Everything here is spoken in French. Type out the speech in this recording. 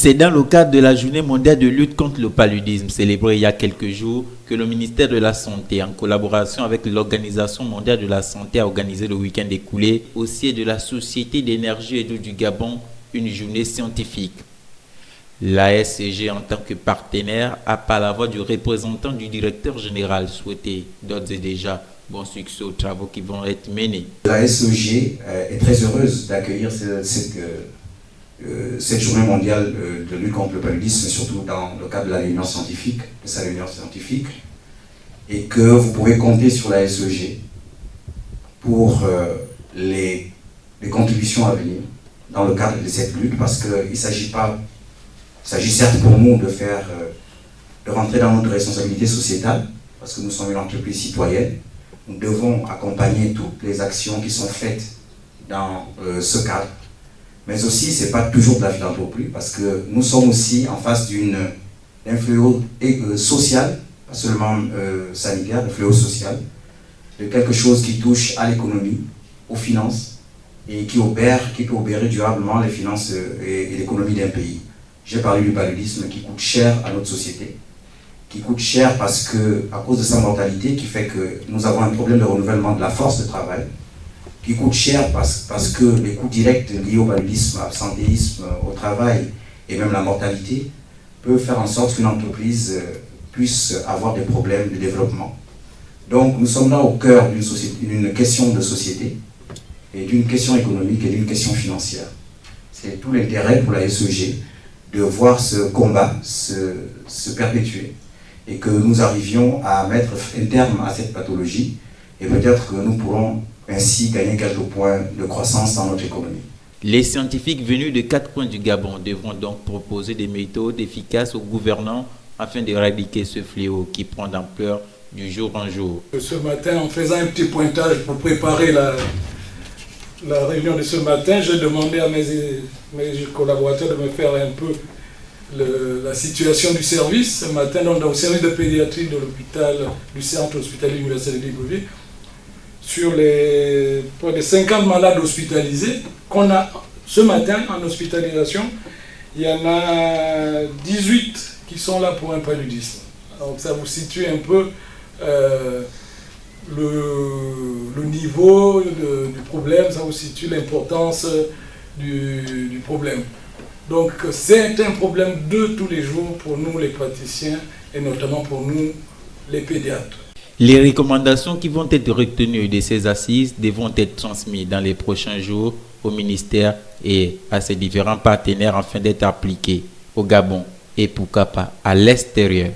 C'est dans le cadre de la Journée mondiale de lutte contre le paludisme, célébrée il y a quelques jours, que le ministère de la Santé, en collaboration avec l'Organisation mondiale de la santé, a organisé le week-end écoulé au siège de la Société d'énergie et d'eau du Gabon une journée scientifique. L'ASCG, en tant que partenaire, a par la voix du représentant du directeur général souhaité d'ores et déjà bon succès aux travaux qui vont être menés. L'ASCG est très heureuse d'accueillir cette journée mondiale de lutte contre le paludisme, surtout dans le cadre de la réunion scientifique, de sa réunion scientifique, et que vous pouvez compter sur la SEG pour les contributions à venir dans le cadre de cette lutte, parce qu'il s'agit certes pour nous de rentrer dans notre responsabilité sociétale, parce que nous sommes une entreprise citoyenne. Nous devons accompagner toutes les actions qui sont faites dans ce cadre. Mais aussi, ce n'est pas toujours de la philanthropie, parce que nous sommes aussi en face d'un fléau social, pas seulement sanitaire, un fléau social, de quelque chose qui touche à l'économie, aux finances, et qui peut obérer durablement les finances et l'économie d'un pays. J'ai parlé du paludisme qui coûte cher à notre société, qui coûte cher parce que, à cause de sa mortalité, qui fait que nous avons un problème de renouvellement de la force de travail, qui coûte cher parce que les coûts directs liés au paludisme, absentéisme, au travail et même la mortalité peuvent faire en sorte qu'une entreprise puisse avoir des problèmes de développement. Donc nous sommes là au cœur d'une question de société et d'une question économique et d'une question financière. C'est tout l'intérêt pour la SEG de voir ce combat se perpétuer et que nous arrivions à mettre un terme à cette pathologie et peut-être que nous pourrons ainsi gagner quelques points de croissance dans notre économie. Les scientifiques venus de 4 coins du Gabon devront donc proposer des méthodes efficaces aux gouvernants afin d'éradiquer ce fléau qui prend d'ampleur du jour en jour. Ce matin, en faisant un petit pointage pour préparer la réunion de ce matin, j'ai demandé à mes collaborateurs de me faire un peu la situation du service. Ce matin, donc, dans le service de pédiatrie de l'hôpital, du centre hospitalier universel de Libreville, sur les près de 50 malades hospitalisés qu'on a ce matin en hospitalisation, il y en a 18 qui sont là pour un paludisme. Donc ça vous situe un peu le niveau du problème, ça vous situe l'importance du problème. Donc c'est un problème de tous les jours pour nous les praticiens et notamment pour nous les pédiatres. Les recommandations qui vont être retenues de ces assises devront être transmises dans les prochains jours au ministère et à ses différents partenaires afin d'être appliquées au Gabon et pourquoi pas à l'extérieur.